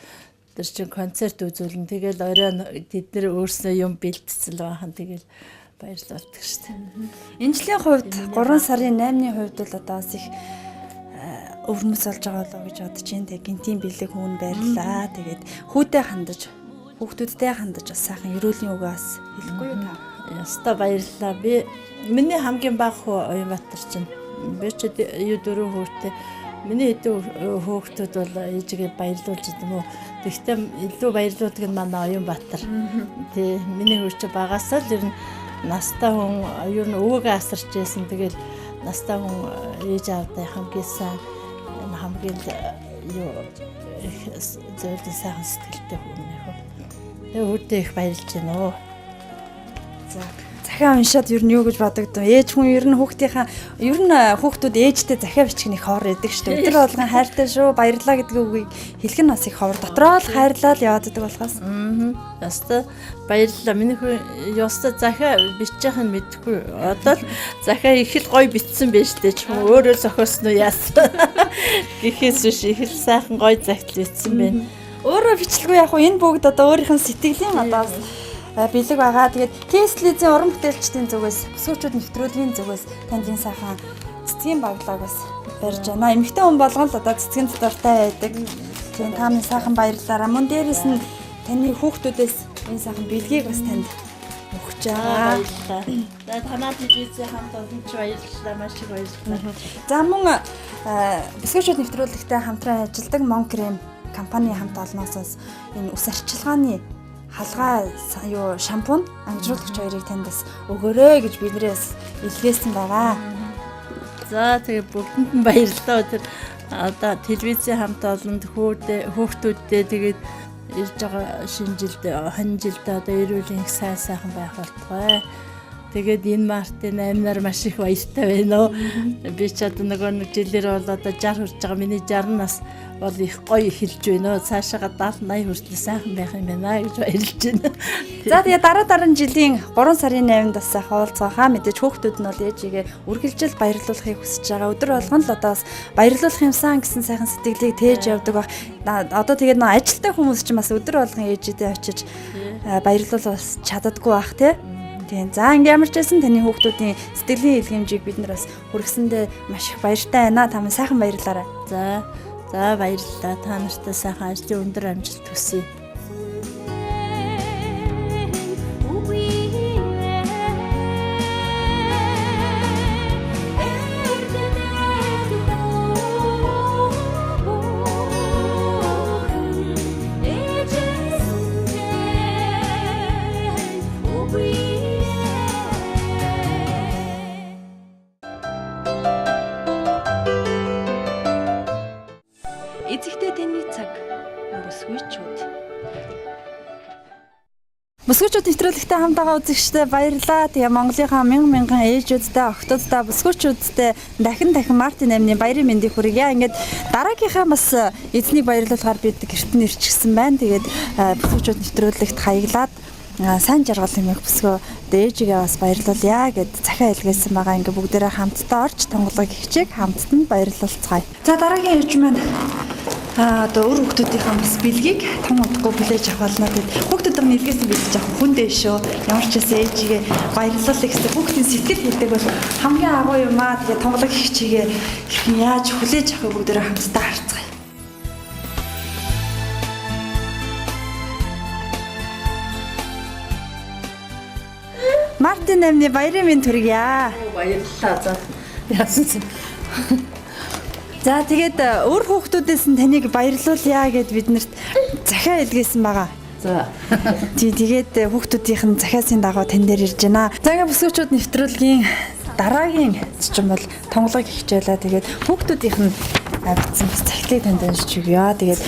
тэр чинь концерт үзүүлнэ. Тэгээд орой тэд нэр өөрснөө юм бэлтцэл баахан тэгээд баярлуулдаг шүү дээ. Энэ жилийн хувьд 3 сарын 8-ны хувьд бол одоо бас их өвөрмөс болж байгаа болоо гэж бодож байна. Тэгээ гинтийн бэлэг хүн баярлаа. Тэгээд хүүхдүүдтэй хандаж бас сайхан ерөөлийн үгээ бас хэлэхгүй юу та? Яста баярлалаа. Би миний хамгийн бага хүү Оюнбаатар чинь. Би ч 4 хүүтэй. Миний хэдэн хүүхдүүд бол ээжигээ баярлуулж идэм үү. Тэгтээ илүү баярлуулдаг нь манай Оюнбаатар. Тий, миний хүү чи багасаа л ер нь настай хүн ер нь өвөөгөө асарч байсан. Тэгэл настай хүн ээж аавтай хамгийн сайн хамгийн зөвлөсөн сайхан сэтгэлтэй хүн нэх. Тэгээ хүүхдээ их баярлж байна. За захиа уншаад ер нь юу гэж бодогдов. Ээж хүн ер нь хүүхдүүд ээжтэй захиа бичих нэг ховор идэг шүү дээ. Өдөр болгон хайртай шүү, баярлалаа гэдэг үгийг хэлэх нь бас их ховор. Дотроо л хайрлал яваад идэг болохоос. Яста баярлалаа. Миний хүн яста захиа бичих нь мэдгүй. Одоо л захиа их л гоё битсэн байж тээ ч юм уу. Өөрөө зохиосон уу яасан. Гэхээс биш их л сайхан гоё загтал битсэн байна. Өөрөө бичлгүй яг энэ бүгд одоо өөрийнх нь сэтгэлийн одоо бэлэг байгаа. Тэгээд Тестлизийн уран бүтээлчдийн зүгээс, бүсгүүчүүд нэвтрүүлгийн зүгээс танд энэ сайхан цэцгийн баглааг бас барьж байна. Эмэгтэй хүн болгон л одоо цэцгийн дуртай байдаг. Тийм та минь сайхан баярлалаа. Мөн дээрэс нь таны хүүхдүүдээс энэ сайхан бэлгийг бас танд өгч байгаа. Баярлалаа. За танаа телевизээ хамт олонч баярлалаа. Маш их баярлалаа. За мөн бүсгүүчүүд нэвтрүүлэгтэй хамтран ажилладаг Монкрем компани хамт олноосоос энэ ус арчилгааны халгаа шампунь амжилуулагч хоёрыг танд бас өгөөрэй гэж биднээс илгээсэн байгаа. За тэгээ бүгдэнд нь баярлалаа. Тэр одоо телевизийн хамт олонд хүүхдүүдтэй тэгээд ирж байгаа шинэ жилд хонь жилд одоо эрүүлийн их сайхан байх болтугай. Тэгээд энэ Мартин амнаар маш их баяртай байна. Би ч одоо нэг жилээр бол одоо 60 хүрч байгаа. Миний 60 нас бол их гоё эхэлж байна. Цаашаага 70 80 хүртэл сайхан байх юм байна гэж баярлж байна. За тэгээ дараа жилийн 3 сарын 8-нд бас сайхан уулзгаахаа. Мэдээж хүүхдүүд нь бол ээжигээ үргэлжил баярлуулахыг хүсэж байгаа. Өдөр болгон л одоо бас баярлуулах юмсан гэсэн сайхан сэтгэлийг тээж явдаг баг. Одоо тэгээд нөө ажилтай хүмүүс ч бас өдөр болгон ээжидээ очиж баярлуулах чаддаггүй бах тий. Тийм. За ингээм ямар ч байсан таны хүүхдүүдийн сэтгэлийн илгээмжийг бид нар бас хүргэсэндээ маш их баяртай байна. Та минь сайхан баярлалаа. За баярлалаа. Та нартай сайхан ажлын өндөр амжилт хүсье. Эцэгтэй таны цаг бүсгүйчүүд. Бүсгүүчүүд нэвтрүүлэгтэй хамт байгаа үзэгчдээ баярлалаа. Тэгээ Монголынхаа мянган ээжүүдтэй, охтуудтай, бүсгүүчүүдтэй дахин Мартин амны баярын мэндийг хүргье. Ингээд дараагийнхаа бас эзнийг баярлуулахаар бид гэрт нь ирчихсэн байна. Тэгээд бүсгүүчүүд нэвтрүүлэгт хаяглаад сайн жаргал хэмээх бүсгөө ээжигээ бас баярлуулъя гэд захиа илгээсэн байгаа. Ингээд бүгдээрээ хамтдаа орж тонголог ихчийг хамтд нь баярлуулцгаая. За дараагийн ээж маань одоо өөр хүүхдүүдийн бас бэлгийг том удахгүй хүлээж авах болно гэд хүүхдүүд нь илгээсэн бэлдэж авах хүндээ шүү. Ямар ч гэсэн ээжигээ баярлуулъя гэсэн хүүхдийн сэтгэл хөдлөг бол хамгийн агуу юм аа. Тэгээ тонголог ихчигээ хэрхэн яаж хүлээж авахыг бүгдээрээ хамтдаа харцгаая. Мартин амны баярын мэнд хүргье. Баярлалаа. За яасан. За тэгээд өөр хүүхдүүдээс нь таныг баярлуулъя гэд биднэрт захиа илгээсэн байгаа. За. Тэгээд хүүхдүүдийнх нь захиасын дагуу тань дээр ирж байна. За ингээд бүсгүүчүүд нэвтрүүлгийн дараагийн зочин бол тонголог хичээлээ. Тэгээд хүүхдүүдийнх нь битсэн бас захиалыг танд уншиж өгье. Тэгээд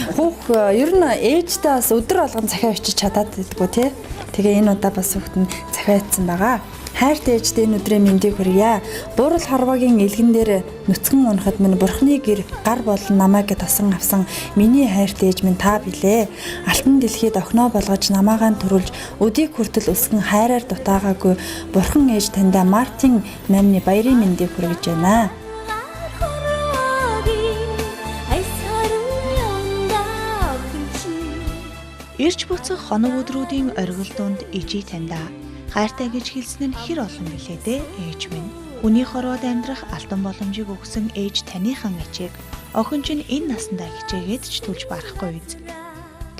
ер нь ээжтэй бас өдөр болгон захиа бичиж чадаад байдгүй тий. Тэгээ энэ удаа бас хүүхд нь захиа бичсэн байгаа. Хайртай ээжтэй энэ өдрийн мэндийг хүргье. Дуурал хорвогийн илгэн дээр нүцгэн унахад минь бурхны гэр гар болон намайг тасан авсан миний хайртай ээж минь та билээ. Алтан дэлхийд охиноо болгож намаагаан төрүүлж өдийг хүртэл өсгөн хайраар дутаагаагүй бурхан ээж таньда Мартин намны баярын мэндийг хүргэж байна. Ирж буцах хоног өдрүүдийн оргил дунд ижи таньда хайртай гэж хэлсэн нь хэр олон билээ дээ ээж минь. Хүний хорвоод амьдрах алтан боломжийг өгсөн ээж таныхан ачийг охин чинь энэ насандаа хичээгээд ч түлж барахгүй биз.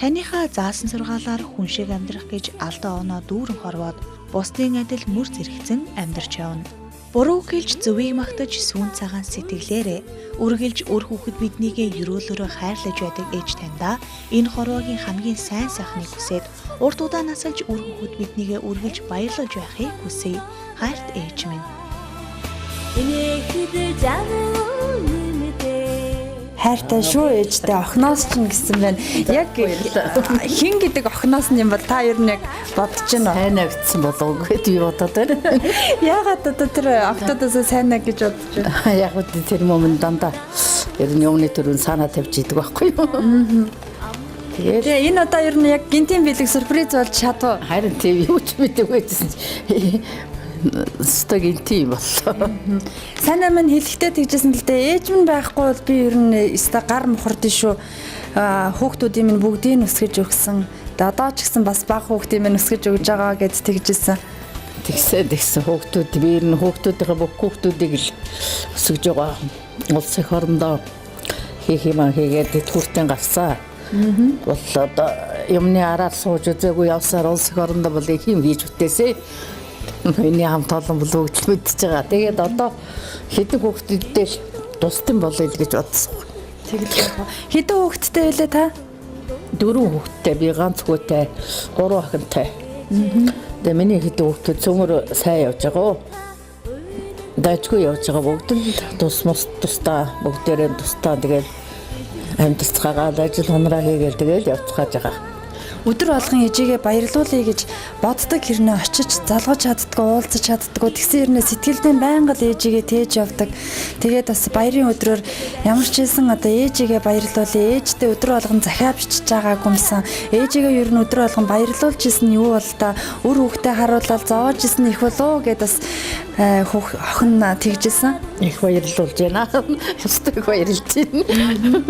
Таныхаа заасан сургаалаар хүн шиг амьдрах гэж алдаа оноо дүүрэн хорвоод бусдын адил мөр зэрэгцэн амьдарч явна. Буруу хэлж зөвийг магтаж сүүн цагаан сэтгэлээрээ үргэлж өр хүүхэд биднийгээ ерөөлөөрөө хайрлаж байдаг ээж таньда энэ хорвоогийн хамгийн сайн сайхныг хүсээд урт удаанаас л өр хүүхэд биднийгээ үргэлж баярлаж байхыг хүсье. Хайрт ээж минь. хайртай шүү ээжтэй охиноос ч гэсэн байна. Яг хин гэдэг охиноос нь юм бол та ер нь яг бодож байна уу? Хайнаа гэсэн болов гэд би бодоод байна. Яагаад одоо тэр октодоос сайнаа гэж бодож байна? Яг үгүй тэр момент дандаа ер нь юмны төрөнд санаа тавьж идэг байхгүй юу? Тэгээ энэ одоо ер нь яг гинтийн бэлэг сюрприз болж чадав. Харин тийм юу ч мэдээгүй гэсэн чинь стагийн тийм боллоо. Санаа минь хэлэхдээ тэгжсэн л дээ. Ээж минь байхгүй бол би ер нь өста гар мохордсон шүү. Хүүхдүүдийн минь бүгдийг өсгөж өгсөн. Одоо ч гэсэн бас баг хүүхдийн минь өсгөж өгж байгаа гэж тэгжсэн. Тэгсэн хүүхдүүд би ер нь хүүхдүүдийнхээ бүх хүүхдүүдийг л өсгөж байгаа. Улс их орондоо хийх юм хийгээд тэтгэвртэн гарсан. Бол одоо юмны араар сууж үзээгүй явсаар улс их орондоо бол их юм хийж үтээсэй. Миний хамт олон болов гэж мэдчихэж байгаа. Тэгээд одоо хэдэн хүүхдүүдтэй л тусдсан болъё л гэж бодсон. Тэгдэг. Хэдэн хүүхдтэй байлээ та? 4 хүүхдтэй, би ганц хүүтэй, 3 охинтой. Тэгээ миний хэдэн хүүхдүүд цөмөр сайн явж байгаа. Дайчгүй явж байгаа бүгд л тусмаа бүгдээрээ тустаа тэгээд амьдцгаагаад ажил хонороо хийгээл тэгээд явцгааж байгаа. Өдөр болгон ээжигээ баярлуулъя гэж боддог хэрнээ очиж залгаж чаддгаа, уулзаж чаддгаа тэгсэн хэрнээ сэтгэлдээ байнга л ээжигээ тээж явдаг. Тэгээд бас баярын өдрөөр ямар ч хэлсэн одоо ээжигээ баярлуулъя. Ээжтэй өдөр болгон захиа бичиж байгаа гүмсэн. Ээжигээ ер нь өдөр болгон баярлуулж исэн нь юу бол та үр хүүхдээ харуулаад зовоож исэн их болоо гэд бас охин тэгжсэн. Их баярлуулж байна. Өстэй баярлж байна.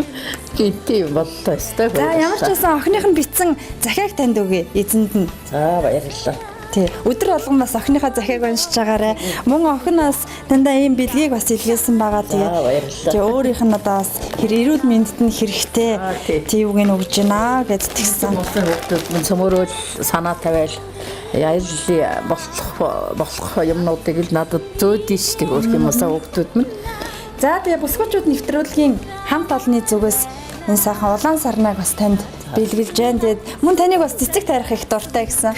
Тийм боллоо өстэй. За ямар ч байсан охиных нь битсэн захиаг танд өгье эзэнд нь. За баярлалаа. Тий. Өдөр болгон бас охиныхаа захиаг уншиж байгаарэ. Мөн охиноос дандаа ийм бэлгийг бас илгээсэн байгаа. Тэгээ өөрийнх нь одоо бас эрүүл мэндэд нь хэрэгтэй. Тийвг нь өгж гинэ гэж тэгсэн. Хүүхдүүд мөн цөмөрөөл санаа тавиал аялал болох юмнуудыг л надад зөөдөө шүү дээ өөр юмсаа хүүхдүүд минь. За тэгээ бүсгүүчүүд нэвтрүүлгийн хамт олонны зүгээс энэ сайхан улаан сарнаг бас танд бэлгэлж байна. Тэгээд мөн таныг бас цэцэг тарих их дуртай гэсэн.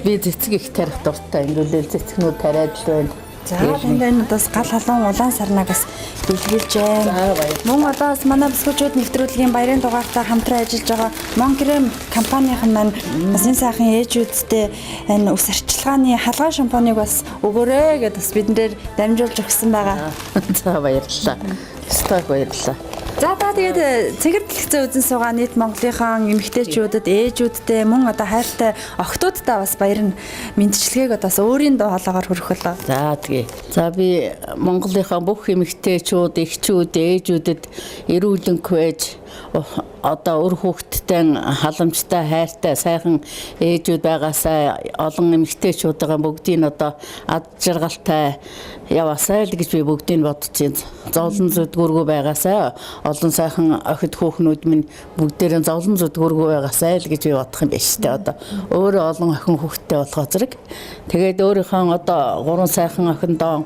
Би цэцэг их тарих дуртай. Ингээл цэцгнүүд тариад л байна. За энэ бас гал халуун улаан сарнаг бас бэлгэлж байна. Мөн одоо бас манай бүсгүүчүүд нэвтрүүлгийн баярын дугаартай хамтран ажиллаж байгаа Монгрэм компанийн маань бас энэ сайхан ээжүүдтэй энэ ус арчилгааны халгаа шампуныг бас өгөөрэй гэдээ бас биднээр дамжуулж өгсөн байгаа. За баярлалаа. Стаг баярлалаа. За тэгээд цэгэр дэлгэцээ үзэн суугаа нийт Монголынхаа эмэгтэйчүүдэд, ээжүүдтэй мөн одоо хайртай охтуудтай бас баяр нь мэдчилгээг одоо бас өөрийн дуу хоолойгоор хүргэх болоо. За тэгээ. За би Монголынхаа бүх эмэгтэйчүүд, эхчүүд, ээжүүдэд эрүүлэнх байж одоо өр хүүхдтэй халамжтай хайртай сайхан ээжүүд байгаасаа олон эмэгтэйчүүдийн бүгдийг одоо ад жаргалтай яваасаа л гэж би бүгдийг бодож байна. Зовлон зүдгүүргүй байгаасаа олон сайхан охид хүүхнүүд минь бүгдээрээ зовлон зүдгүүргүй байгаасаа л гэж би бодох юм байна шүү дээ. Одоо өөрөө олон охин хүүхдтэй болохоо зэрэг. Тэгээд өөрийнхөө одоо 3 сайхан охиндоо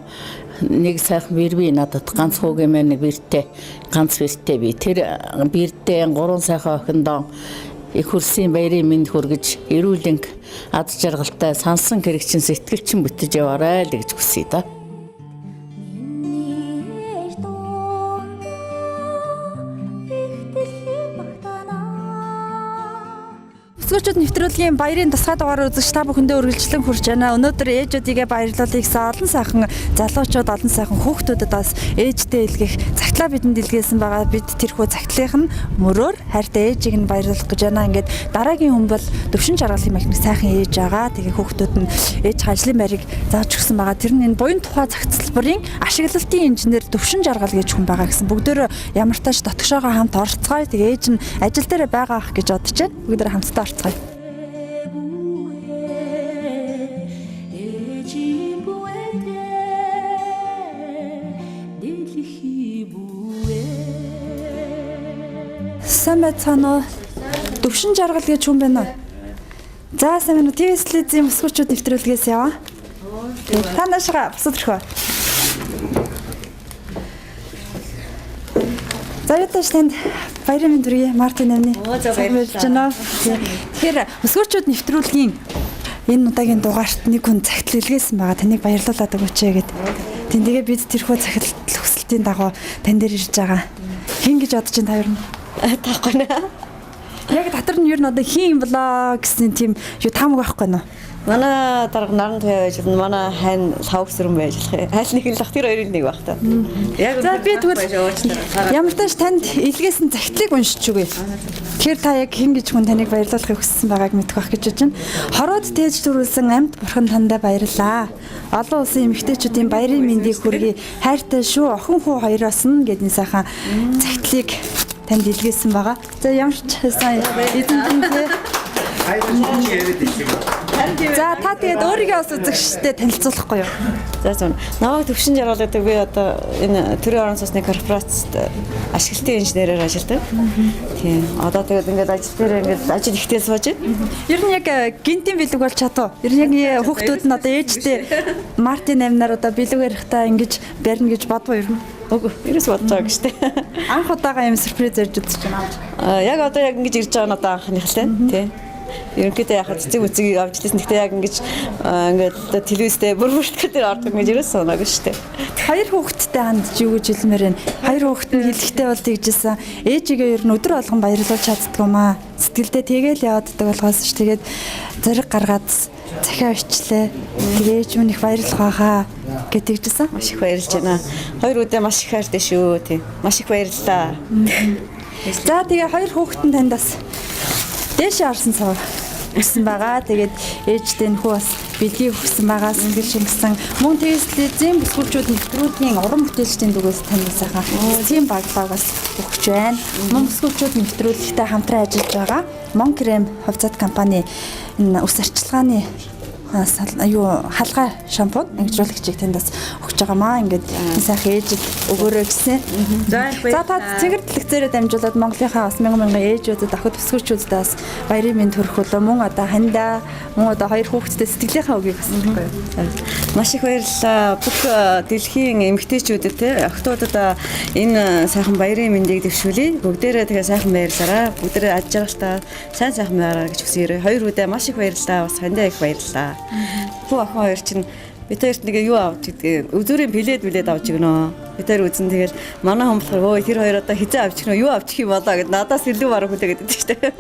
нэг сайхан бэр би надад ганц хүүгийн маань бэртэй ганц бэртэй би тэр бэртэй 3 сайхан охиндоо их хөрсийн баярын мэнд хүргэж эрүүлэнг ад жаргалтай сансан хэрэгчин сэтгэлчин бүтэж яваарай л гэж хүсье да. Бүсгүүчүүд нэвтрүүлгийн баярын тусгай дугаараар үзэгч та бүхэндээ үргэлжлэн хүрч байна. Өнөөдөр ээжүүдийгээ баярлуулъя гэсэн олон сайхан залуучууд, олон сайхан хүүхдүүдэд бас ээжтэй илгээх цагтлаа бидэнд илгээсэн байгаа. Бид тэрхүү цагтлын мөрөөр хайртай ээжийг нь баярлуулах гэж байна. Ингээд дараагийн хүн бол төвшин жаргалын махны сайхан ээж байгаа. Тэгээ хүүхдүүд нь ээж ажлын байрыг зааж өгсөн байгаа. Тэр нь энэ буян тухай цагтцалбарын ашиглалтын инженер төвшин жаргал гэж хүн байгаа гэсэн. Бүгдөө ямар тач дотгошоогоо хамт орцгоё. Тэгээ ээж нь ажил дээр байгаа ах гэж бодож байна. Бүгдөө хамтдаа орцгоё. Сайн байцгаана уу? Төвшин жаргал гэж хүн байна уу? За сайн байна уу? ТВ-ийн бүсгүүчүүд нэвтрүүлгээс яваа. Та наашгаа босоод ирэх үү? За ятаж танд баярын мэнд хүргэе. Мартин амны. Баярлалаа. Тэгэхээр бүсгүүчүүд нэвтрүүлгийн энэ удаагийн дугаарт нэг хүн цагтл илгээсэн байгаа. Таныг баярлуулаад өгөөч гэд. Тэнтэйгээ бид тэрхүү цагтл шалтгаалтын дагуу тань дээр ирж байгаа. Хин гэж бодож байна та юу? Таахгүй нэ. Яг дотор нь юу н одоо хин блоо гэсэн тийм юу таамаг байхгүй нөө. Манай дарга наран туяа байж болно. Манай хайн лав сүрэн байж болох. Хайл нэг л лах тэр хоёрын нэг баг та. Яг за би тэгвэл ямар тааш танд илгээсэн загтлыг уншиж үгүй. Тэгэхээр та яг хин гэж хүн таныг баярлуулахыг хүссэн байгааг мэдэх байх гэж байна. Хороод тээж төрүүлсэн амьд бурхан тандаа баярлаа. Олон улсын эмэгтэйчүүдийн баярын мэндийг хүргэе. Хайртай шүү. Охин хүү хоёроос нь гэдний сайхан загтлыг танд илгээсэн байгаа. За ямар ч сайн эзэнтэй. За та тэгээд өөрийгөө бас үзэгчтэй танилцуулахгүй юу? За зөв. Наваг төвшин жаргалдаг би одоо энэ төрийн орон сууцны корпорацид ашиглалтын инженерээр ажилладаг. Тийм. Одоо тэгээд ингээд ажил дээр ингээд ажил ихтэй сууж байна. Ер нь яг гинтийн бэлэг бол чадуу. Ер нь яг хүүхдүүд нь одоо ээжтэй Мартин амнаар одоо бэлэг барихтаа ингэж барина гэж бодвоо ер нь. Үгүй, ерөөс бодож байгаа гэжтэй. Анх удаага юм сюрприз ярьж үзэж байна. Яг одоо яг ингэж ирж байгаа нь одоо анхных л тийм. Ерөнхийдөө яг цэцэг үцгийг авч ирсэн. Гэхдээ яг ингэж ингээд телевизтэй бүр дээр ордог гэж ерөөс санаагүй шүү дээ. Хоёр хүүхэдтэй хандж юу гэж хэлмээр байна. Хоёр хүүхэд нь хэлэхтэй бол тэгжсэн. Ээжигээ ер нь өдөр болгон баярлуулж чаддгүй маа. Сэтгэлдээ тэгээл явааддаг болохоос ш тэгээд зэрэг гаргаад захиа очлээ. Тэгээд ээж минь их баярлах байхаа гэтэгжсэн. Маш их баярлж байна. Хоёр үдээ маш их хайртай шүү. Тийм. Маш их баярлалаа. За тэгээ хоёр хүүхэд нь танд бас дээшээ орсон цав өссөн байгаа. Тэгээд ээжтэй нөхөө бас бэлгийг өгсөн байгаа. Сэтгэл шингэсэн мөн телевизийн бүсгүүлчүүд нэвтрүүлгийн уран бүтээлчдийн дүгээс танд сайхан тийм баг бас өгч байна. Мөн бүсгүүлчүүд нэвтрүүлэгтэй хамтран ажиллаж байгаа. Монкрем хувьцат компани энэ ус арчилгааны халгай шампунь ангижуулагчийг тэндээс өгч байгаамаа. Ингээд сайхан ээжид өгөөрэй гэсэн. За та цэгэр дэлгэцээрээ дамжуулаад Монголынхаа бас мянган ээжүүдэд охид төсгөрчүүдэд бас баярын мэнд төрөхөлөө мөн одоо хандаа мөн одоо хоёр хүүхэдтэй сэтгэлийнхаа үгийг асуухгүй юу? Маш их баярлалаа. Бүх дэлхийн эмэгтэйчүүдэд те охтуудад энэ сайхан баярын мэндийг дэвшүүлье. Бүгдээрээ тэгээ сайхан баярлалаа. Бүгдээрээ аж жаргалтай сайн байраа гэж хүсье. Хоёр үдээ маш их баярлалаа. Бас хандаа их баярлалаа. Хүү охин хоёр чинь бид хоёрт нэг юу авч гэдэг өзөрийн билет авч игнөө. Бид хоёр үзэн тэгэл манай хүн болохоор өө тэр хоёр одоо хизээ авч игнөө юу авчих юм болоо гэд надаас илүү бараг хүлээгээд байдаг шүү дээ.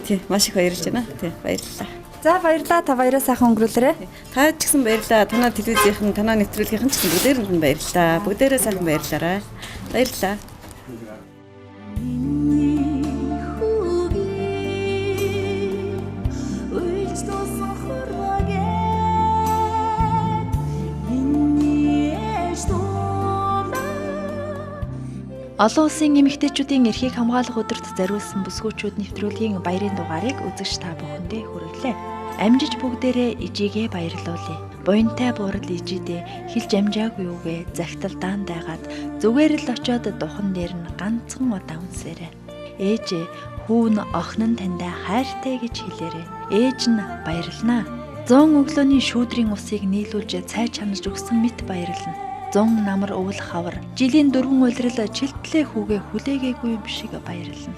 Тий маш их баярлж байна. Тий баярлалаа. За баярлалаа. Та баяраа сайхан өнгөрүүлээрэй. Та ч гэсэн баярлалаа. Танаа телевизийнхэн танаа нэвтрүүлгийнхэн ч гэсэн бүгдээрээ баярлалаа. Бүгдээрээ сайхан баярлалаа. Баярлалаа. Олон улсын эмэгтэйчүүдийн эрхийг хамгаалах өдөрт зориулсан бүсгүүчүүд нэвтрүүлгийн баярын дугаарыг үзэгч та бүхэндээ хүргэлээ. Амжиж бүгдээрээ ижигээ баярлуулъя. Буянтай буурал ижидээ хэлж амжаагүй үгээ загтал даан дайгаад зүгээр л очиод духан дээр нь ганцхан удаа үнсээрэй. Ээж хүүн охин нь таньда хайртай гэж хэлээрэй. Ээж нь баярлнаа. 100 өглөөний шүүдрийн усыг нийлүүлж цай чанаж өгсөн мэт баярлна. 100 намар өвөл хавар жилийн 4 улирал чилтлээ хүүгээ хүлээгээгүй юм шиг баярлна.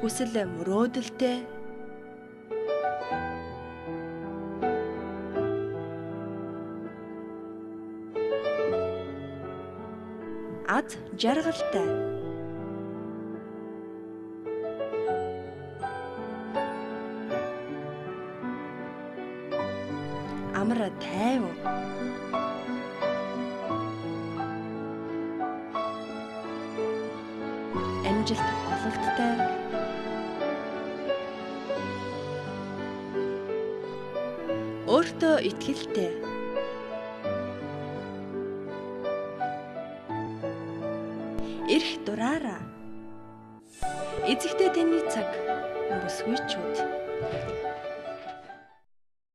Хүсэл мөрөөдөлтэй ад жаргалтай амар тайв амжилт ололттой өөртөө итгэлтэй эрх дураараа эзэгтэй таны цаг бүсгүйчүүд